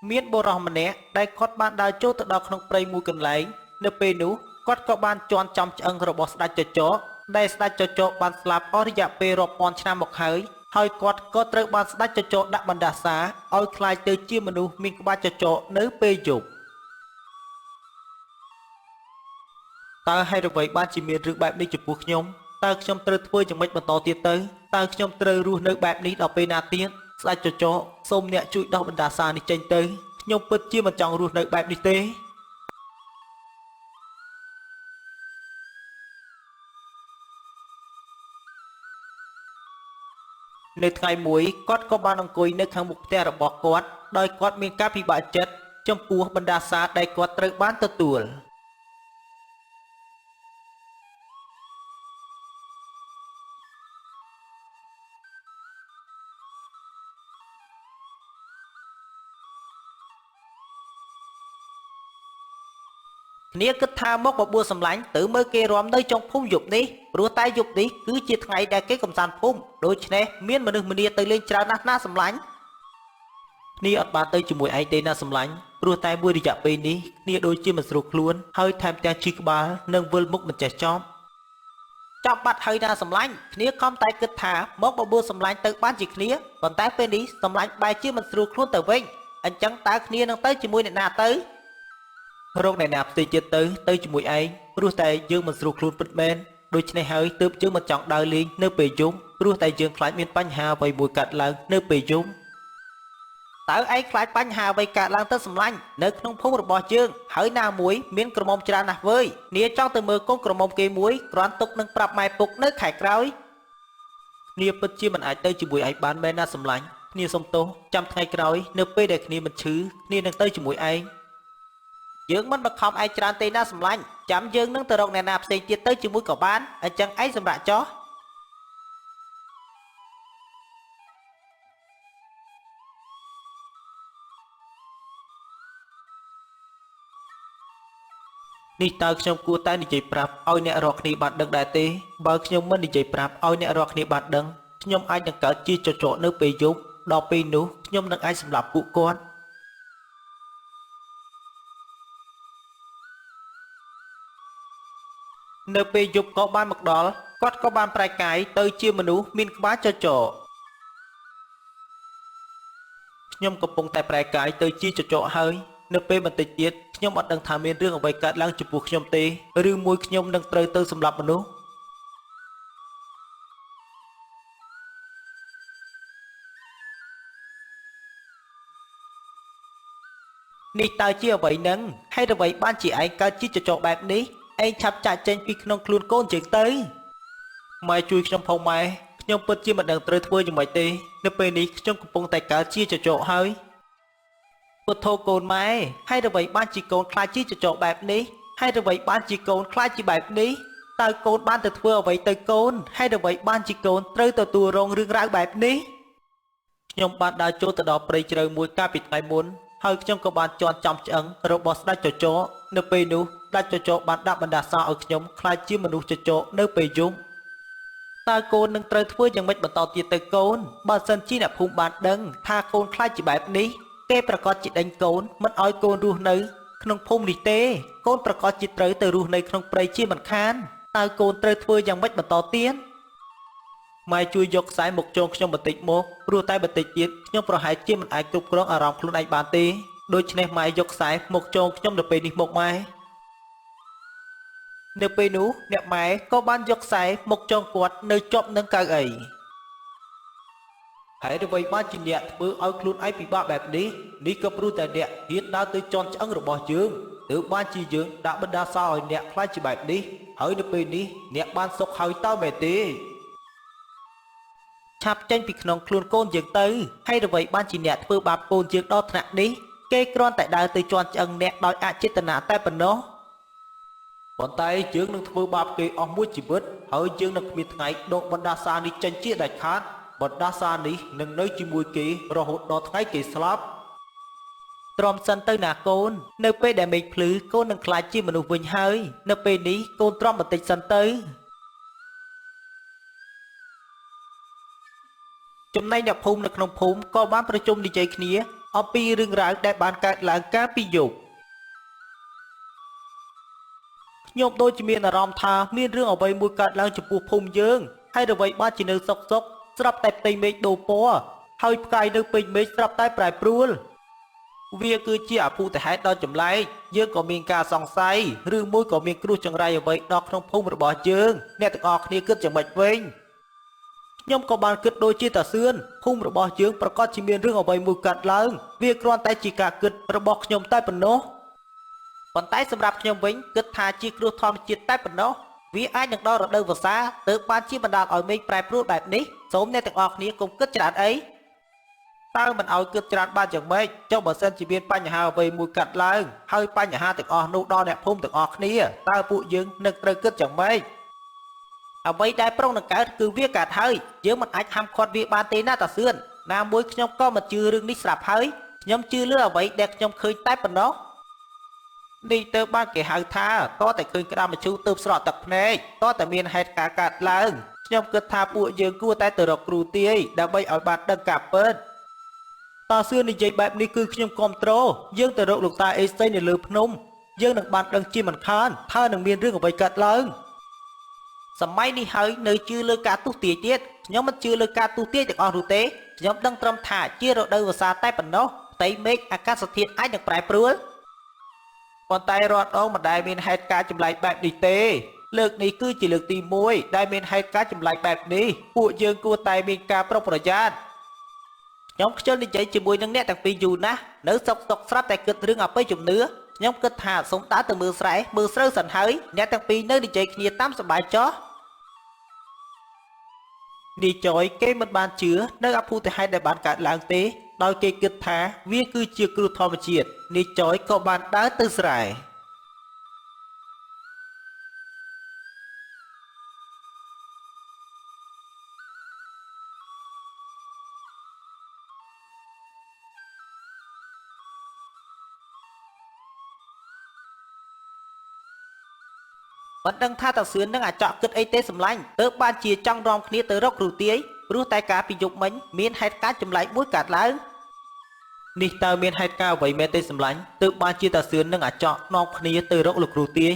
មានបុរសម្នាក់ដែលគាត់បានដើរចូលទៅដល់ក្នុងព្រៃមួយកន្លែងនៅពេលនោះគាត់ក៏បានជន់ចំឆ្អឹងរបស់ស្ដេចចចកដែលស្ដេចចចកបានស្លាប់អស់រយៈពេលរាប់ពាន់ឆ្នាំមកហើយគាត់ក៏ត្រូវបានស្ដេចចចកដាក់បណ្ដាសាឲ្យក្លាយទៅជាមនុស្សមានក្បាលចចកនៅពេលយប់តើហេតុអ្វីបានជាមានរឿងបែបនេះចំពោះខ្ញុំតើខ្ញុំត្រូវធ្វើយ៉ាងម៉េចបន្តទៀតទៅតើខ្ញុំត្រូវរស់នៅបែបនេះដល់ពេលណាទៀតស្ដេចចចកសូមអ្នកជួយដោះបណ្ដាសានេះចេញទៅខ្ញុំពិតជាមិនចង់រស់នៅបែបនេះទេនៅថ្ងៃមួយគាត់ក៏បានអង្គុយនៅខាងមុខផ្ទះរបស់គាត់ដោយគាត់មានការពិបាកចិត្តចំពោះបណ្ដាសាដែលគាត់ត្រូវបានទទួលគ្នាគិតថាមកបបួលសម្លាញ់ទៅមើលគេរាំនៅចុងភូមិយប់នេះព្រោះតែយប់នេះគឺជាថ្ងៃដែលគេកំសាន្តភូមិដូច្នេះមានមនុស្សម្នាទៅលេងច្រើនណាស់ណាសម្លាញ់គ្នាអត់បានទៅជាមួយឯងទេណាសម្លាញ់ព្រោះតែមួយរយៈពេលនេះគ្នាដូចជាមិនស្រួលខ្លួនហើយថែមទាំងជិះក្បាលនិងវិលមុខមិនចេះចប់ចាប់បាត់ហើយណាសម្លាញ់គ្នាខំតែគិតថាមកបបួលសម្លាញ់ទៅបានជាគ្នាប៉ុន្តែពេលនេះសម្លាញ់បែរជាមិនស្រួលខ្លួនទៅវិញអញ្ចឹងតើគ្នានឹងទៅជាមួយអ្នកណាទៅរកអ្នកណាផ្សេងទៀតទៅជាមួយឯងព្រោះតែយើងមិនស្រួលខ្លួនពិតមែនដូច្នេះហើយទើបយើងមិនចង់ដើរលេងនៅពេលយប់ព្រោះតែយើងខ្លាចមានបញ្ហាអ្វីមួយកើតឡើងនៅពេលយប់តើឯងខ្លាចបញ្ហាអ្វីកើតឡើងទៅសម្លាញ់នៅក្នុងភូមិរបស់យើងហើយណាមួយមានក្រមុំច្រើនណាស់វើយនាចង់ទៅមើលកូនក្រមុំគេមួយគ្រាន់ទុកនឹងប្រាប់ម៉ែពុកនៅខែក្រោយគ្នាពិតជាមិនអាចទៅជាមួយឯងបានមែនណាសម្លាញ់គ្នាសុំទោសចាំថ្ងៃក្រោយនៅពេលដែលគ្នាមិនឈឺគ្នានឹងទៅជាមួយឯងយើងមិនបង្ខំឯងច្រើនទេណាសម្លាញ់ចាំយើងនឹងទៅរកអ្នកណាផ្សេងទៀតទៅជាមួយក៏បានអញ្ចឹងឯងសម្រាប់ចោះនេះតើខ្ញុំគួរតែនិយាយប្រាប់ឲ្យអ្នករកគ្នាបានដឹងដែរទេបើខ្ញុំមិននិយាយប្រាប់ឲ្យអ្នករកគ្នាបានដឹងខ្ញុំអាចនឹងកើតជាចចកនៅពេលយប់ដល់ពេលនោះខ្ញុំនឹងអាចសម្លាប់ពួកគាត់នៅពេលយប់ក៏បានមកដល់គាត់ក៏បានប្រែកាយទៅជាមនុស្សមានក្បាលចចកខ្ញុំកំពុងតែប្រែកាយទៅជាចចកហើយនៅពេលបន្តិចទៀតខ្ញុំអត់ដឹងថាមានរឿងអ្វីកើតឡើងចំពោះខ្ញុំទេឬមួយខ្ញុំនឹងត្រូវទៅសម្លាប់មនុស្សនេះតើជាអ្វីនឹងហេតុអ្វីបានជាឯងកើតជាចចកបែបនេះឯងឆាប់ចាក់ចេញពីក្នុងខ្លួនកូនជើងទៅម៉ែជួយខ្ញុំផងម៉ែខ្ញុំពិតជាមិនដឹងត្រូវធ្វើយ៉ាងម៉េចទេនៅពេលនេះខ្ញុំកំពុងតែកើតជាចចកហើយពុទ្ធោកូនម៉ែហេតុអ្វីបានជាកូនខ្លាចជាចចកបែបនេះហេតុអ្វីបានជាកូនខ្លាចជាបែបនេះតើកូនបានទៅធ្វើអ្វីទៅកូនហេតុអ្វីបានជាកូនត្រូវទទួលរងរឿងរ៉ាវបែបនេះខ្ញុំបានដើរចូលទៅដល់ព្រៃជ្រៅមួយកាលពីថ្ងៃមុនហើយខ្ញុំក៏បានជន់ចំឆ្អឹងរបស់ស្ដេចចចកនៅពេលនោះស្ដេចចចកបានដាក់បណ្ដាសាឲ្យខ្ញុំខ្លាចជាមនុស្សចចកនៅពេលយប់តើកូននឹងត្រូវធ្វើយ៉ាងម៉េចបន្តទៀតទៅកូនបើសិនជាអ្នកភូមិបានដឹងថាកូនខ្លាចជាបែបនេះគេប្រកាសជាដេញកូនមិនឲ្យកូនរស់នៅក្នុងភូមិនេះទេកូនប្រកាសជាត្រូវទៅរស់នៅក្នុងព្រៃជាមិនខានតើកូនត្រូវធ្វើយ៉ាងម៉េចបន្តទៀតម៉ែជួយយកខ្សែមកចងខ្ញុំបន្តិចមកព្រោះតែបន្តិចទៀតខ្ញុំប្រហែលជាមិនអាចគ្រប់គ្រងអារម្មណ៍ខ្លួនឯងបានទេដូច្នេះម៉ែយកខ្សែមកចងខ្ញុំនៅពេលនេះមកម៉ែនៅពេលនោះអ្នកម៉ែក៏បានយកខ្សែមកចងគាត់នៅជាប់នឹងកៅអីហើយអ្វីបានជាអ្នកធ្វើឲ្យខ្លួនឯងពិបាកបែបនេះនេះក៏ព្រោះតែអ្នកហ៊ានដើរទៅជន់ឆ្អឹងរបស់យើងទើបបានជាយើងដាក់បណ្ដាសាឲ្យអ្នកខ្លាចជាបែបនេះហើយនៅពេលនេះអ្នកបានសុខហើយតើមែនទេឆាប់ចេញពីក្នុងខ្លួនកូនយើងទៅហើយអ្វីបានជាអ្នកធ្វើបាបកូនយើងដល់ថ្នាក់នេះគេគ្រាន់តែដើរទៅជន់ឆ្អឹងអ្នកដោយអចេតនាតែប៉ុណ្ណោះប៉ុន្តែយើងនឹងធ្វើបាបគេអស់មួយជីវិតហើយយើងនឹងគ្មានថ្ងៃដកបណ្ដាសានេះចេញជាដាច់ខាតបណ្ដាសានេះនឹងនៅជាមួយគេរហូតដល់ថ្ងៃគេស្លាប់ទ្រាំសិនទៅណាកូននៅពេលដែលមេឃភ្លឺកូននឹងក្លាយជាមនុស្សវិញហើយនៅពេលនេះកូនទ្រាំបន្តិចសិនទៅចំណែកអ្នកភូមិនៅក្នុងភូមិក៏បានប្រជុំនិយាយគ្នា អំពីរឿងរ៉ាវដែលបានកើតឡើងកាលពីយប់ខ្ញុំដូចជាមានអារម្មណ៍ថាមានរឿងអ្វីមួយកើតឡើងចំពោះភូមិយើងហើយអ្វីបានជានៅសុកស្រាប់តែផ្ទៃមេឃដូរពណ៌ហើយផ្កាយនៅពេញមេឃស្រាប់តែប្រែប្រួលវាគឺជាអភូតហេតុដ៏ចម្លែកយើងក៏មានការសង្ស័យឬមួយក៏មានគ្រោះចង្រៃអ្វីដល់ក្នុងភូមិរបស់យើងអ្នកទាំងអស់គ្នាគិតយ៉ាងម៉េចវិញខ្ញុំក៏បានគិតដូចជាតាសឿនភូមិរបស់យើងប្រកាសជាមានរឿងអ្វីមួយកើតឡើងវាគ្រាន់តែជាការគិតរបស់ខ្ញុំតែប៉ុណ្ណោះប៉ុន្តែសម្រាប់ខ្ញុំវិញគិតថាជាគ្រោះធម្មជាតិតែប៉ុណ្ណោះវាអាចនឹងដល់រដូវវស្សាទើបបានជាបណ្ដាលឲ្យមេឃប្រែប្រួលបែបនេះសូមអ្នកទាំងអស់គ្នាកុំគិតច្រើនអីតើមិនឲ្យគិតច្រើនបានយ៉ាងម៉េចចុះបើសិនជាមានបញ្ហាអ្វីមួយកាត់ឡើងហើយបញ្ហាទាំងអស់នោះដល់អ្នកភូមិទាំងអស់គ្នាតើពួកយើងនឹងត្រូវគិតយ៉ាងម៉េចអ្វីដែលប្រុងនឹងកើតគឺវាកើតហើយយើងមិនអាចហាមឃាត់វាបានទេណាតាសឿនណាមួយខ្ញុំក៏មិនជឿរឿងនេះស្រាប់ហើយខ្ញុំជឿលើអ្វីដែលខ្ញុំឃើញតែប៉ុណ្ណោះនេះទៅបានគេហៅថាតតែឃើញក្តាមមឈូសទៅស្រក់ទឹកភ្នែកតតែមានហេតុការណ៍កើតឡើងខ្ញុំគិតថាពួកយើងគួរតែទៅរកគ្រូទាយដើម្បីឲ្យបានដឹងការពិតតាសឿននិយាយបែបនេះគឺខ្ញុំគាំទ្រយើងទៅរកលោកតាអេសីនៅលើភ្នំយើងនឹងបានដឹងជាមិនខានថានឹងមានរឿងអ្វីកើតឡើងសម័យនេះហើយនៅជឿលើការទុះទាយទៀតខ្ញុំមិនជឿលើការទុះទាយទាំងអស់នោះទេខ្ញុំដឹងត្រឹមថាជារដូវវស្សាតែប៉ុណ្ណោះផ្ទៃមេឃអាកាសធាតុអាចនឹងប្រែប្រួលប៉ុន្តែរាល់ដងមិនដែលមានហេតុការណ៍ចម្លែកបែបនេះទេលើកនេះគឺជាលើកទី1ដែលមានហេតុការណ៍ចម្លែកបែបនេះពួកយើងគួរតែមានការប្រុងប្រយ័ត្នខ្ញុំខ្ជិលនិយាយជាមួយនឹងអ្នកទាំងពីរយូរណាស់នៅសុកស្រាប់តែគិតរឿងអបិយជំនឿខ្ញុំគិតថាសូមដើរទៅមើលស្រែមើលស្រូវសិនហើយអ្នកទាំងពីរនៅនិយាយគ្នាតាមសប្បាយចុះនេះចយគេមិនបានជឿនៅអភូតហេតុដែលបានកើតឡើងទេដោយគេគិតថាវាគឺជាគ្រោះធម្មជាតិនេះចយក៏បានដើរទៅស្រែមិនដឹងថាតាសឿននឹងអាចកគិតអីទេសម្លាញ់ទើបបានជាចង់រំគ្នាទៅរកគ្រូទាយព្រោះតែការពីយប់មិញមានហេតុការណ៍ចម្លែកមួយកើតឡើងនេះតើមានហេតុការណ៍អ្វីមែនទេសម្លាញ់ទើបបានជាតាសឿននឹងអាចកនាំគ្នាទៅរកលោកគ្រូទាយ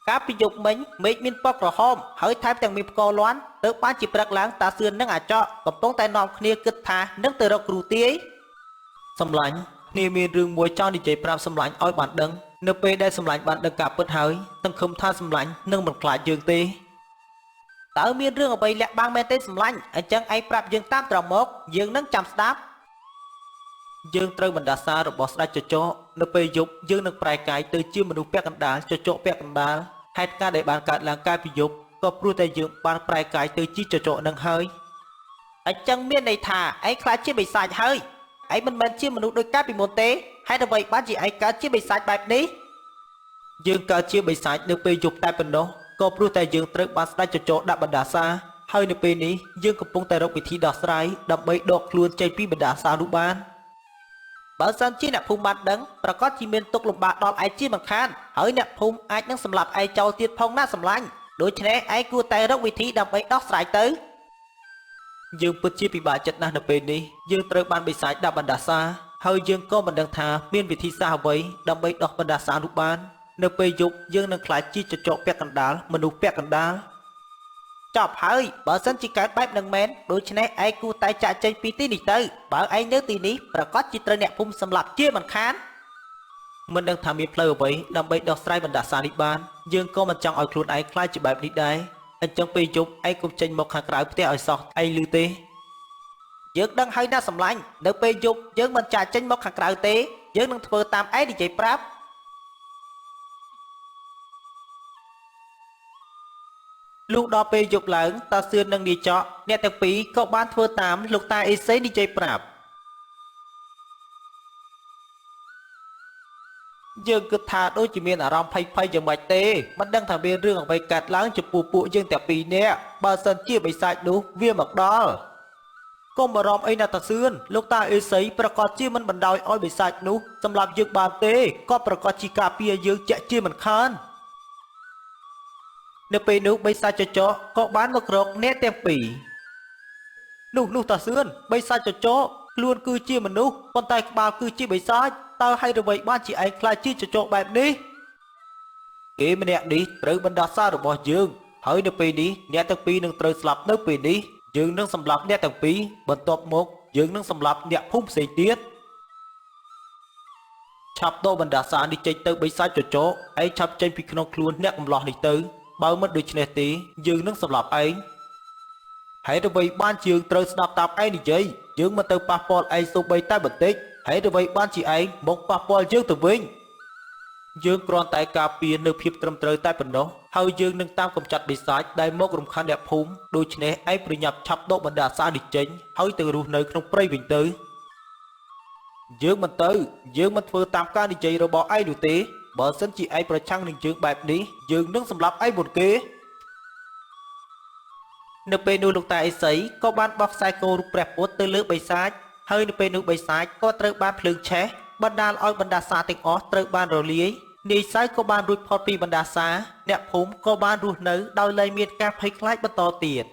ការពីយប់មិញមេឃមានពណ៌ក្រហមហើយថែមទាំងមានផ្គរលាន់ទើបបានជាព្រឹកឡើងតាសឿននឹងអាចកកំពុងតែនាំគ្នាគិតថានឹងទៅរកគ្រូទាយសម្លាញ់គ្នាមានរឿងមួយចង់និយាយប្រាប់សម្លាញ់ឲ្យបានដឹងនៅពេលដែលសម្លាញ់បានដឹងការពិតហើយសង្ឃឹមថាសម្លាញ់នឹងមិនខ្លាចយើងទេតើមានរឿងអ្វីលាក់បាំងមែនទេសម្លាញ់អញ្ចឹងឯងប្រាប់យើងតាមត្រង់មកយើងនឹងចាំស្ដាប់យើងត្រូវបណ្ដាសារបស់ស្ដេចចចកនៅពេលយប់យើងនឹងប្រែកាយទៅជាមនុស្សពាក់កណ្ដាលចចកពាក់កណ្ដាលហេតុការណ៍ដែលបានកើតឡើងកាលពីយប់ក៏ព្រោះតែយើងបានប្រែកាយទៅជាចចកនឹងហើយអញ្ចឹងមានន័យថាឯងខ្លាចជាបិសាចហើយឯងមិនមែនជាមនុស្សដូចកាលពីមុនទេហេតុអ្វីបានជាឯងកើតជាបិសាចបែបនេះយើងកើតជាបិសាចនៅពេលយប់តែប៉ុណ្ណោះក៏ព្រោះតែយើងត្រូវបានស្ដេចចចកដាក់បណ្ដាសាហើយនៅពេលនេះយើងកំពុងតែរកវិធីដោះស្រាយដើម្បីដកខ្លួនចេញពីបណ្ដាសានោះបានបើសិនជាអ្នកភូមិបានដឹងប្រកាសជាមានទុកលំបាកដល់ឯងជាមិនខានហើយអ្នកភូមិអាចនឹងសម្លាប់ឯងចោលទៀតផងណាសម្លាញ់ដូច្នេះឯងគួរតែរកវិធីដើម្បីដោះស្រាយទៅយើងពិតជាពិបាកចិត្តណាស់នៅពេលនេះយើងត្រូវបានបិសាចដាក់បណ្ដាសាហើយយើងក៏មិនដឹងថាមានវិធីសាស្ត្រអ្វីដើម្បីដោះបណ្ដាសានោះបាននៅពេលយប់យើងនឹងខ្លាចជាចចកពាក់កណ្ដាលមនុស្សពាក់កណ្ដាលចប់ហើយបើសិនជាកើតបែបនឹងមែនដូច្នេះឯងគួរតែចាក់ចេញពីទីនេះទៅបើឯងនៅទីនេះប្រកាសជាត្រូវអ្នកភូមិសម្លាប់ជាមិនខានមិនដឹងថាមានផ្លូវអ្វីដើម្បីដោះស្រាយបណ្ដាសានេះបានយើងក៏មិនចង់ឲ្យខ្លួនឯងខ្លាចជាបែបនេះដែរអញ្ចឹងពេលយប់ឯងកុំចេញមកខាងក្រៅផ្ទះឲ្យសោះឯងឮទេយើងដឹងហើយណាសម្លាញ់នៅពេលយប់យើងមិនចាក់ចេញមកខាងក្រៅទេយើងនឹងធ្វើតាមឯងនិយាយប្រាប់លុះដល់ពេលយប់ឡើងតាសឿននិងនាយចកអ្នកទាំងពីរក៏បានធ្វើតាមលោកតាអេសីនិយាយប្រាប់យើងគិតថាដូចជាមានអារម្មណ៍ភ័យយ៉ាងម៉េចទេមិនដឹងថាមានរឿងអ្វីកើតឡើងចំពោះពួកយើងទាំងពីរនាក់បើសិនជាបិសាចនោះវាមកដល់កុំបារម្ភអីណាតាសឿនលោកតាអេសីប្រកាសជាមិនបណ្ដោយឲ្យបិសាចនោះសម្រាប់យើងបានទេក៏ប្រកាសជាការពារយើងជាក់ជាមិនខាននៅពេលនោះបិសាចចចកក៏បានមករកអ្នកទាំងពីរនោះតាសឿនបិសាចចចក ខ្លួនគឺជាមនុស្សប៉ុន្តែក្បាលគឺជាបិសាចតើហេតុអ្វីបានជាឯងខ្លាចជាចចកបែបនេះគេម្នាក់នេះត្រូវបណ្ដាសារបស់យើងហើយនៅពេលនេះអ្នកទាំងពីរនឹងត្រូវស្លាប់នៅពេលនេះយើងនឹងសម្លាប់អ្នកទាំងពីរបន្ទាប់មកយើងនឹងសម្លាប់អ្នកភូមិផ្សេងទៀតឆាប់ដោបណ្ដាសានេះចេញទៅបិសាចចចកឯងឆាប់ចេញពីក្នុងខ្លួនអ្នកកំឡោះនេះទៅបើមិនដូច្នេះទេយើងនឹងសម្លាប់ឯងហេតុអ្វីបានជាយើងត្រូវស្ដាប់តាមឯងនិយាយយើងមិនទៅប៉ះពាល់ឯងសូម្បីតែបន្តិចហេតុអ្វីបានជាឯងមកប៉ះពាល់យើងទៅវិញយើងគ្រាន់តែការពារនៅភាពត្រឹមត្រូវតែប៉ុណ្ណោះហើយយើងនឹងតាមកម្ចាត់បិសាចដែលមករំខានអ្នកភូមិដូច្នេះឯងប្រញាប់ឆាប់ដកបណ្ដាសានេះចេញហើយទៅរស់នៅក្នុងព្រៃវិញទៅយើងមិនធ្វើតាមការនិយាយរបស់ឯងនោះទេបើសិនជាឯងប្រឆាំងនឹងយើងបែបនេះយើងនឹងសម្លាប់ឯងមុនគេនៅពេលនោះលោកតាអេសីក៏បានបោះខ្សែគោរូបព្រះពុទ្ធទៅលើបិសាចហើយនៅពេលនោះបិសាចក៏ត្រូវបានភ្លើងឆេះបណ្ដាលឲ្យបណ្ដាសាទាំងអស់ត្រូវបានរលាយនាយសៅក៏បានរួចផុតពីបណ្ដាសាអ្នកភូមិក៏បានរស់នៅដោយលែងមានការភ័យខ្លាចបន្តទៀត